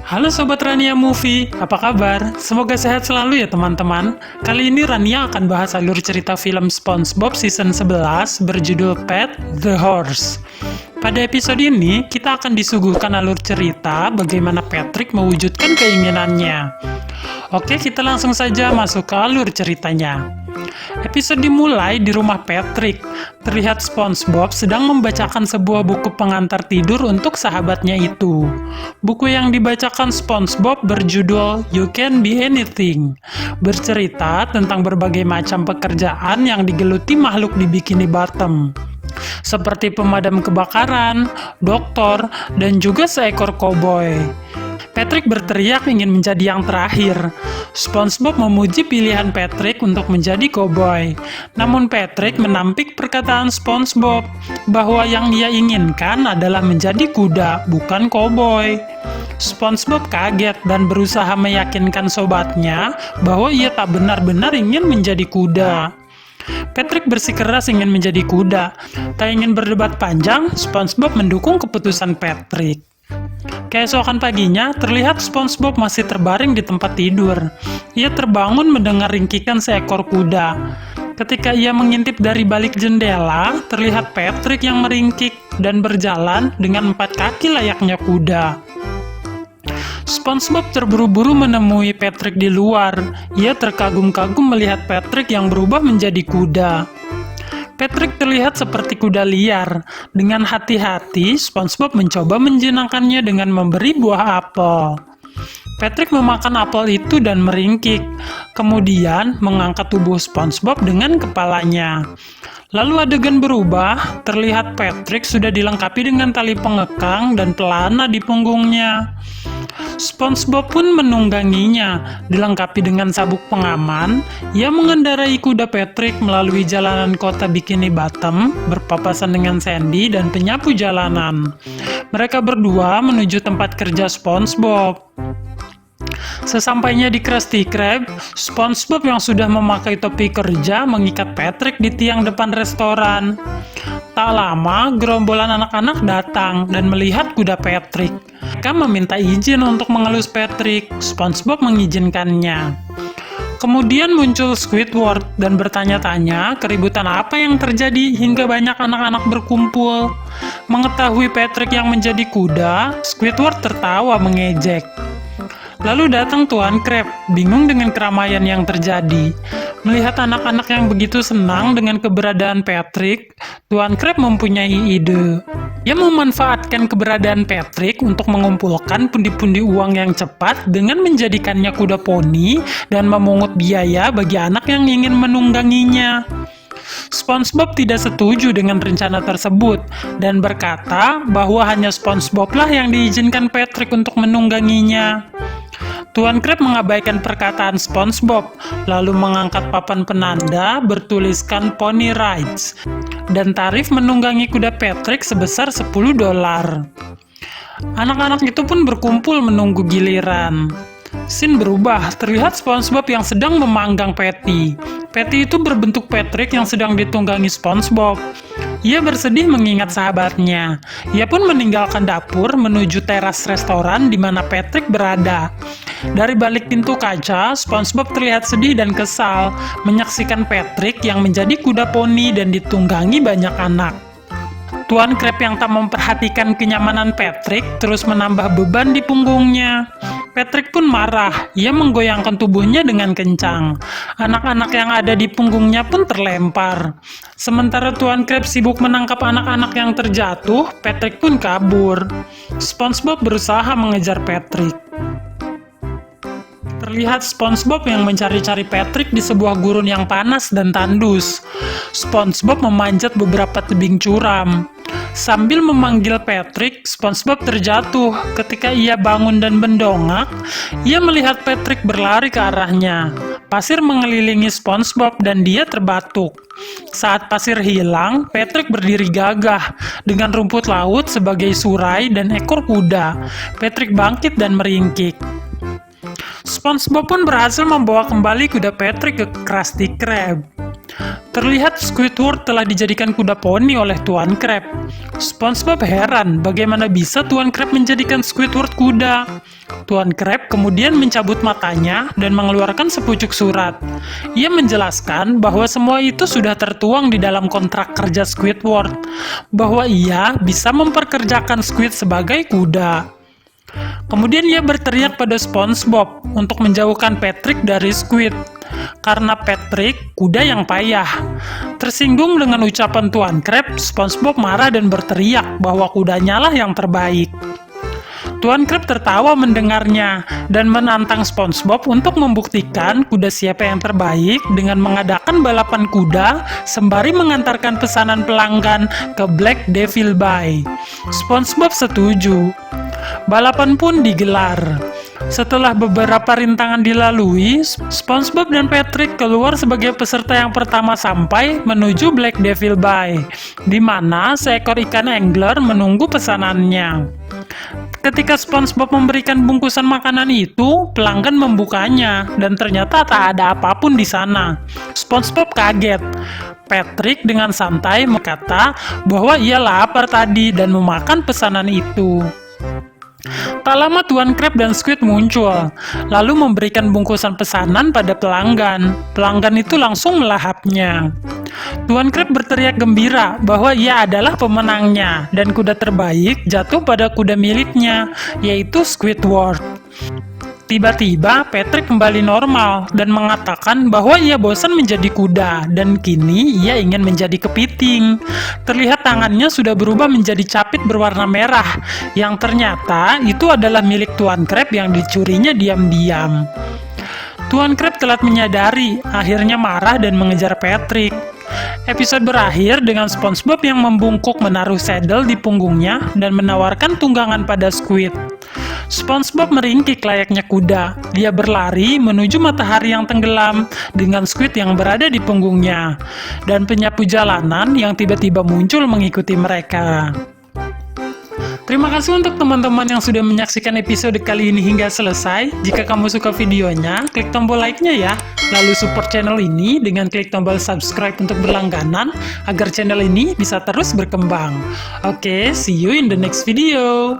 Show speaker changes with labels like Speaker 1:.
Speaker 1: Halo Sobat Rania Movie, apa kabar? Semoga sehat selalu ya teman-teman. Kali ini Rania akan bahas alur cerita film SpongeBob season 11 berjudul Pet the Horse. Pada episode ini, kita akan disuguhkan alur cerita bagaimana Patrick mewujudkan keinginannya. Oke, kita langsung saja masuk ke alur ceritanya. Episode dimulai di rumah Patrick. Terlihat SpongeBob sedang membacakan sebuah buku pengantar tidur untuk sahabatnya itu. Buku yang dibacakan SpongeBob berjudul You Can Be Anything, bercerita tentang berbagai macam pekerjaan yang digeluti makhluk di Bikini Bottom, seperti pemadam kebakaran, dokter, dan juga seekor koboi. Patrick berteriak ingin menjadi yang terakhir. SpongeBob memuji pilihan Patrick untuk menjadi koboi. Namun Patrick menampik perkataan SpongeBob bahwa yang ia inginkan adalah menjadi kuda, bukan koboi. SpongeBob kaget dan berusaha meyakinkan sobatnya bahwa ia tak benar-benar ingin menjadi kuda. Patrick bersikeras ingin menjadi kuda. Tak ingin berdebat panjang, SpongeBob mendukung keputusan Patrick. Keesokan paginya, terlihat SpongeBob masih terbaring di tempat tidur. Ia terbangun mendengar ringkikan seekor kuda. Ketika ia mengintip dari balik jendela, terlihat Patrick yang meringkik dan berjalan dengan 4 kaki layaknya kuda. SpongeBob terburu-buru menemui Patrick di luar. Ia terkagum-kagum melihat Patrick yang berubah menjadi kuda. Patrick terlihat seperti kuda liar. Dengan hati-hati, SpongeBob mencoba menjenangkannya dengan memberi buah apel. Patrick memakan apel itu dan meringkik, kemudian mengangkat tubuh SpongeBob dengan kepalanya. Lalu adegan berubah, terlihat Patrick sudah dilengkapi dengan tali pengekang dan pelana di punggungnya. SpongeBob pun menungganginya, dilengkapi dengan sabuk pengaman. Ia mengendarai kuda Patrick melalui jalanan kota Bikini Bottom, berpapasan dengan Sandy dan penyapu jalanan. Mereka berdua menuju tempat kerja SpongeBob. Sesampainya di Krusty Krab, SpongeBob yang sudah memakai topi kerja mengikat Patrick di tiang depan restoran. Tak lama, gerombolan anak-anak datang dan melihat kuda Patrick. Mereka meminta izin untuk mengelus Patrick. SpongeBob mengizinkannya. Kemudian muncul Squidward dan bertanya-tanya keributan apa yang terjadi hingga banyak anak-anak berkumpul. Mengetahui Patrick yang menjadi kuda, Squidward tertawa mengejek. Lalu datang Tuan Crab, bingung dengan keramaian yang terjadi. Melihat anak-anak yang begitu senang dengan keberadaan Patrick, Tuan Crab mempunyai ide. Ia memanfaatkan keberadaan Patrick untuk mengumpulkan pundi-pundi uang yang cepat dengan menjadikannya kuda poni dan memungut biaya bagi anak yang ingin menungganginya. SpongeBob tidak setuju dengan rencana tersebut dan berkata bahwa hanya SpongeBob lah yang diizinkan Patrick untuk menungganginya. Tuan Crab mengabaikan perkataan SpongeBob, lalu mengangkat papan penanda bertuliskan Pony Rides dan tarif menunggangi kuda Patrick sebesar $10. Anak-anak itu pun berkumpul menunggu giliran. Scene berubah, terlihat SpongeBob yang sedang memanggang Patty. Patty itu berbentuk Patrick yang sedang ditunggangi SpongeBob. Ia bersedih mengingat sahabatnya. Ia pun meninggalkan dapur menuju teras restoran di mana Patrick berada. Dari balik pintu kaca, SpongeBob terlihat sedih dan kesal menyaksikan Patrick yang menjadi kuda poni dan ditunggangi banyak anak. Tuan Crab yang tak memperhatikan kenyamanan Patrick terus menambah beban di punggungnya. Patrick pun marah, ia menggoyangkan tubuhnya dengan kencang. Anak-anak yang ada di punggungnya pun terlempar. Sementara Tuan Crab sibuk menangkap anak-anak yang terjatuh, Patrick pun kabur. SpongeBob berusaha mengejar Patrick. Terlihat SpongeBob yang mencari-cari Patrick di sebuah gurun yang panas dan tandus. SpongeBob memanjat beberapa tebing curam. Sambil memanggil Patrick, SpongeBob terjatuh. Ketika ia bangun dan mendongak, ia melihat Patrick berlari ke arahnya. Pasir mengelilingi SpongeBob dan dia terbatuk. Saat pasir hilang, Patrick berdiri gagah dengan rumput laut sebagai surai dan ekor kuda. Patrick bangkit dan meringkik. SpongeBob pun berhasil membawa kembali kuda Patrick ke Krusty Krab. Terlihat Squidward telah dijadikan kuda poni oleh Tuan Crab. SpongeBob heran bagaimana bisa Tuan Crab menjadikan Squidward kuda. Tuan Crab kemudian mencabut matanya dan mengeluarkan sepucuk surat. Ia menjelaskan bahwa semua itu sudah tertuang di dalam kontrak kerja Squidward, bahwa ia bisa memperkerjakan Squid sebagai kuda. Kemudian ia berteriak pada SpongeBob untuk menjauhkan Patrick dari Squid, karena Patrick kuda yang payah. Tersinggung dengan ucapan Tuan Crab, SpongeBob marah dan berteriak bahwa kudanya lah yang terbaik. Tuan Crab tertawa mendengarnya dan menantang SpongeBob untuk membuktikan kuda siapa yang terbaik dengan mengadakan balapan kuda sembari mengantarkan pesanan pelanggan ke Black Devil Bay. SpongeBob setuju. Balapan pun digelar. Setelah beberapa rintangan dilalui, SpongeBob dan Patrick keluar sebagai peserta yang pertama sampai menuju Black Devil Bay, di mana seekor ikan angler menunggu pesanannya. Ketika SpongeBob memberikan bungkusan makanan itu, pelanggan membukanya dan ternyata tak ada apapun di sana. SpongeBob kaget. Patrick dengan santai berkata bahwa ia lapar tadi dan memakan pesanan itu. Tak lama Tuan Crab dan Squid muncul, lalu memberikan bungkusan pesanan pada pelanggan. Pelanggan itu langsung melahapnya. Tuan Crab berteriak gembira bahwa ia adalah pemenangnya, dan kuda terbaik jatuh pada kuda miliknya, yaitu Squidward. Tiba-tiba Patrick kembali normal dan mengatakan bahwa ia bosan menjadi kuda dan kini ia ingin menjadi kepiting. Terlihat tangannya sudah berubah menjadi capit berwarna merah yang ternyata itu adalah milik Tuan Crab yang dicurinya diam-diam. Tuan Crab telah menyadari, akhirnya marah dan mengejar Patrick. Episode berakhir dengan SpongeBob yang membungkuk menaruh saddle di punggungnya dan menawarkan tunggangan pada Squid. SpongeBob meringkik layaknya kuda. Dia berlari menuju matahari yang tenggelam dengan Squid yang berada di punggungnya dan penyapu jalanan yang tiba-tiba muncul mengikuti mereka. Terima kasih untuk teman-teman yang sudah menyaksikan episode kali ini hingga selesai. Jika kamu suka videonya, klik tombol like-nya ya. Lalu support channel ini dengan klik tombol subscribe untuk berlangganan agar channel ini bisa terus berkembang. Oke, see you in the next video.